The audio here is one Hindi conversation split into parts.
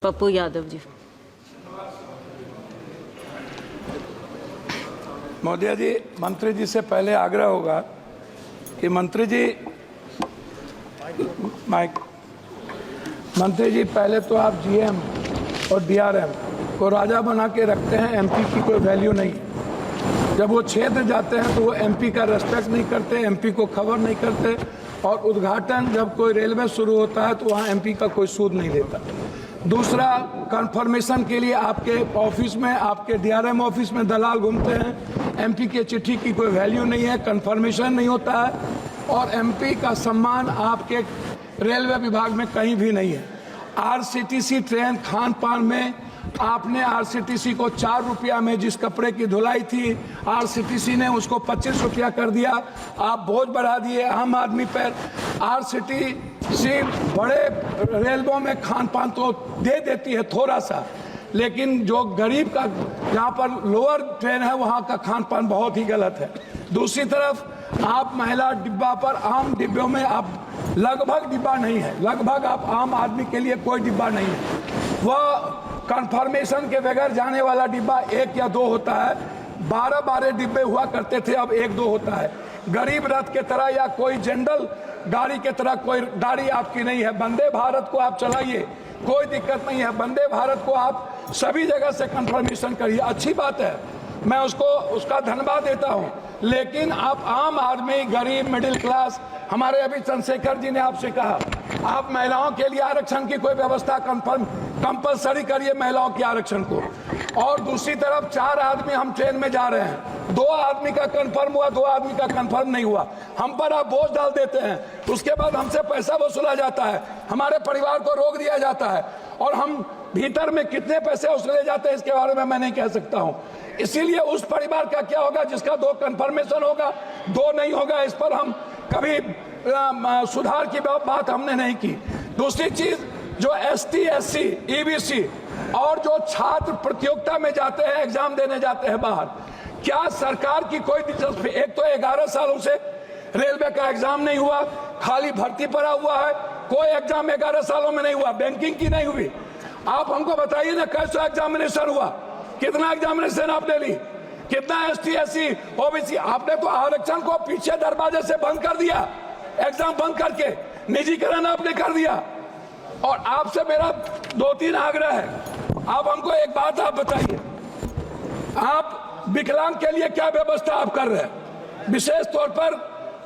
पप्पू यादव जी। महोदय जी, मंत्री जी से पहले आग्रह होगा कि मंत्री जी पहले तो आप जीएम और डीआरएम को राजा बना के रखते हैं, एमपी की कोई वैल्यू नहीं। जब वो क्षेत्र जाते हैं तो वो एमपी का रेस्पेक्ट नहीं करते, एमपी को खबर नहीं करते, और उद्घाटन जब कोई रेलवे शुरू होता है तो वहाँ एमपी का कोई सूद नहीं देता। दूसरा, कंफर्मेशन के लिए आपके ऑफिस में, आपके डीआरएम ऑफिस में दलाल घूमते हैं। एमपी के चिट्ठी की कोई वैल्यू नहीं है, कंफर्मेशन नहीं होता है, और एमपी का सम्मान आपके रेलवे विभाग में कहीं भी नहीं है। आरसीटीसी ट्रेन खान पान में आपने आरसीटीसी को 4 रुपया में जिस कपड़े की धुलाई थी, आरसीटीसी ने उसको 25 रुपया कर दिया। आप बोझ बढ़ा दिए आम आदमी पर। आरसीटीसी बड़े रेलवों में खान पान तो दे देती है थोड़ा सा, लेकिन जो गरीब का जहाँ पर लोअर ट्रेन है वहाँ का खान पान बहुत ही गलत है। दूसरी तरफ आप महिला डिब्बा पर, आम डिब्बों में आप लगभग डिब्बा नहीं है, लगभग आप आम आदमी के लिए कोई डिब्बा नहीं है। वह कंफर्मेशन के बगैर जाने वाला डिब्बा 1 या 2 होता है। 12 डिब्बे हुआ करते थे, अब 1-2 होता है। गरीब रथ के तरह या कोई जनरल गाड़ी के तरह कोई गाड़ी आपकी नहीं है। वंदे भारत को आप चलाइए, कोई दिक्कत नहीं है। वंदे भारत को आप सभी जगह से कंफर्मेशन करिए, अच्छी बात है, मैं उसका धन्यवाद देता हूं। लेकिन आप आम आदमी, गरीब, मिडिल क्लास, हमारे अभी चंद्रशेखर जी ने आपसे कहा आप महिलाओं के लिए आरक्षण की कोई व्यवस्था कंपलसरी करिए, महिलाओं के आरक्षण को। और दूसरी तरफ 4 आदमी हम ट्रेन में जा रहे हैं, 2 आदमी का कंफर्म हुआ, 2 आदमी का कंफर्म नहीं हुआ, हम पर आप बोझ डाल देते हैं। उसके बाद हमसे पैसा वसूला जाता है, हमारे परिवार को रोक दिया जाता है, और हम भीतर में कितने पैसे वसूले जाते हैं इसके बारे में मैं नहीं कह सकता हूं। इसीलिए उस परिवार का क्या होगा जिसका 2 कंफर्मेशन होगा, 2 नहीं होगा, इस पर हम कभी सुधार की बात हमने नहीं की। दूसरी चीज, जो एसटी, एससी, ईबीसी और जो छात्र प्रतियोगिता में जाते हैं, एग्जाम देने जाते हैं बाहर, क्या सरकार की कोई दिलचस्पी? एक तो 11 सालों से रेलवे का एग्जाम नहीं हुआ, खाली भर्ती पड़ा हुआ है, कोई एग्जाम 11 सालों में नहीं हुआ, बैंकिंग की नहीं हुई। आप हमको बताइए ना, कैसा एग्जामिनेशन हुआ, कितना एग्जामिनेशन आपने ली, कितना एसटी, एससी, ओबीसी? आपने तो आरक्षण को पीछे दरवाजे से बंद कर दिया, एग्जाम बंद करके निजीकरण आपने कर दिया। और आपसे मेरा 2-3 आग्रह है, आप हमको एक बात आप बताइए, आप विकलांग के लिए क्या व्यवस्था आप कर रहे हैं? विशेष तौर पर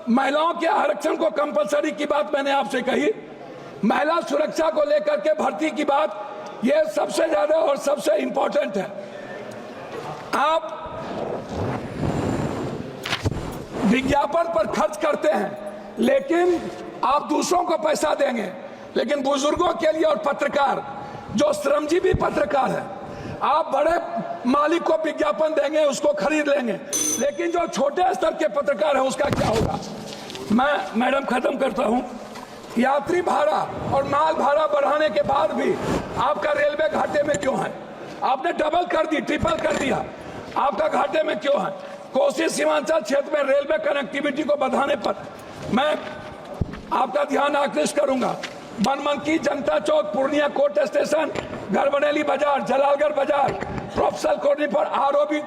महिलाओं के आरक्षण को कंपलसरी की बात मैंने आपसे कही, महिला सुरक्षा को लेकर के भर्ती की बात, यह सबसे ज्यादा और सबसे इंपॉर्टेंट है। आप विज्ञापन पर खर्च करते हैं, लेकिन आप दूसरों को पैसा देंगे, लेकिन बुजुर्गों के लिए और पत्रकार, जो श्रमजीवी पत्रकार है, आप बड़े मालिक को विज्ञापन देंगे, उसको खरीद लेंगे, लेकिन जो छोटे स्तर के पत्रकार है उसका क्या होगा? मैं मैडम खत्म करता हूं। यात्री भाड़ा और माल भाड़ा बढ़ाने के बाद भी आपका रेलवे घाटे में क्यों है? आपने डबल कर दी, ट्रिपल कर दिया, आपका घाटे में क्यों है? कोसी सीमांचल क्षेत्र में रेलवे कनेक्टिविटी को बढ़ाने पर मैं आपका ध्यान आकृष्ट करूंगा। बनमनकी, जनता चौक, पूर्णिया कोर्ट स्टेशन, गढ़बरेली बाजार, जलालगढ़ बाजार, प्रोफेसर कॉलोनी पर आरओबी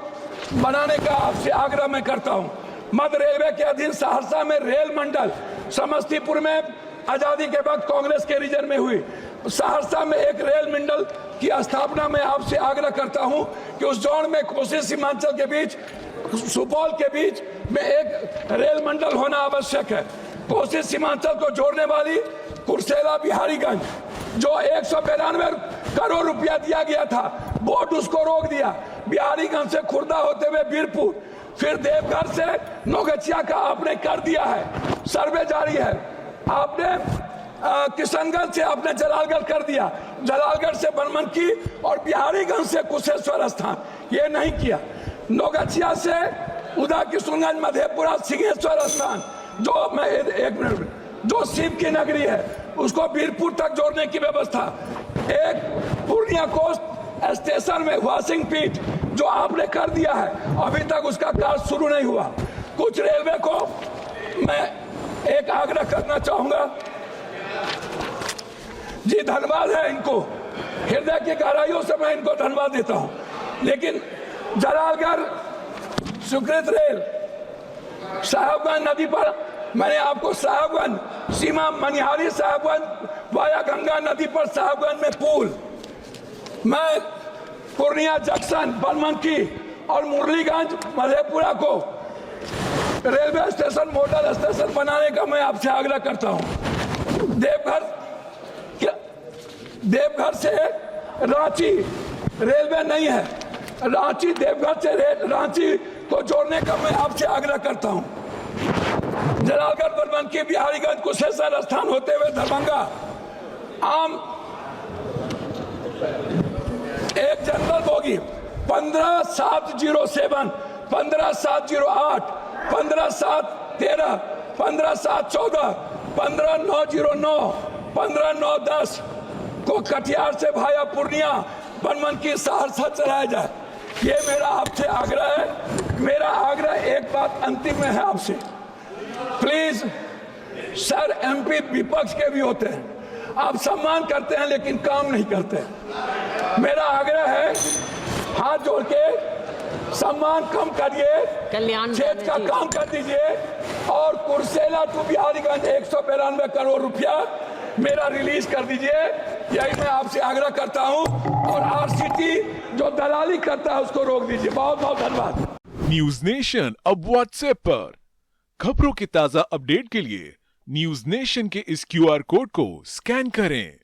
बनाने का आपसे आग्रह मैं करता हूं। मध्य रेलवे के अधीन सहरसा में रेल मंडल, समस्तीपुर में आजादी के वक्त कांग्रेस के रीजन में हुई, सहरसा में एक रेल मंडल की स्थापना में आपसे आग्रह करता हूं कि उस जोन में कोसी सीमांचल के बीच, सुपौल के बीच में एक रेल मंडल होना आवश्यक है। कोसी सीमांचल को जोड़ने वाली कुर्सेला बिहारीगंज, जो 192 करोड़ रुपया दिया गया था, बोर्ड उसको रोक दिया। बिहारीगंज से खुर्दा होते हुए बीरपुर, फिर देवघर से नौगछिया का आपने कर दिया है, सर्वे जारी है। आपने किशनगंज से आपने जलालगढ़ कर दिया, जलालगढ़ से बनमनकी और बिहारीगंज से कुशेश्वर स्थान, ये नहीं किया। नौगछिया से उदा किशनगंज, मधेपुरा, सिंहेश्वर स्थान, जो मैं एक मिनट, जो शिव की नगरी है, उसको बीरपुर तक जोड़ने की व्यवस्था। एक पूर्णिया कोस्ट स्टेशन में वाशिंग पीठ जो आपने कर दिया है, अभी तक उसका कार्य शुरू नहीं हुआ। कुछ रेलवे को मैं एक आग्रह करना चाहूंगा जी, धन्यवाद है इनको, हृदय की गहराइयों से मैं इनको धन्यवाद देता हूं। लेकिन जलालगढ़ सुकृत रेल साहेबगंज नदी पर मैंने आपको साहेबगंज सीमा मनिहारी साहेबगंज वाया गंगा नदी पर साहेबगंज में पुल, मैं पूर्णिया जंक्शन बनमनकी और मुरलीगंज मधेपुरा को रेलवे स्टेशन मॉडल स्टेशन बनाने का मैं आपसे आग्रह करता हूं। देवघर से रांची रेलवे नहीं है, रांची देवघर से रांची को जोड़ने का मैं आपसे आग्रह करता हूं। जलालगढ़ बनमनकी बिहारीगंज कुशेश्वर स्थान होते हुए दरभंगा आम एक जनरल बोगी 15,707, 15,708, 15,713, 15,714, 15,909, 15,910 को कटिहार से भाया पूर्णिया बनमनकी सहरसा चलाया जाए। ये मेरा आपसे आग्रह है। मेरा आग्रह एक बात अंतिम में है आपसे, प्लीज सर, एमपी विपक्ष के भी होते हैं, आप सम्मान करते हैं लेकिन काम नहीं करते। मेरा आग्रह है, हाथ जोड़ के सम्मान कम करिए, क्षेत्र का काम कर दीजिए और कुर्सेला टू बिहारीगंज 192 करोड़ रुपया मेरा रिलीज कर दीजिए। यही मैं आपसे आग्रह करता हूं और आरसीटी जो दलाली करता है उसको रोक दीजिए। बहुत बहुत धन्यवाद। न्यूज नेशन अब व्हाट्सएप पर खबरों के ताजा अपडेट के लिए न्यूज नेशन के इस क्यूआर कोड को स्कैन करें।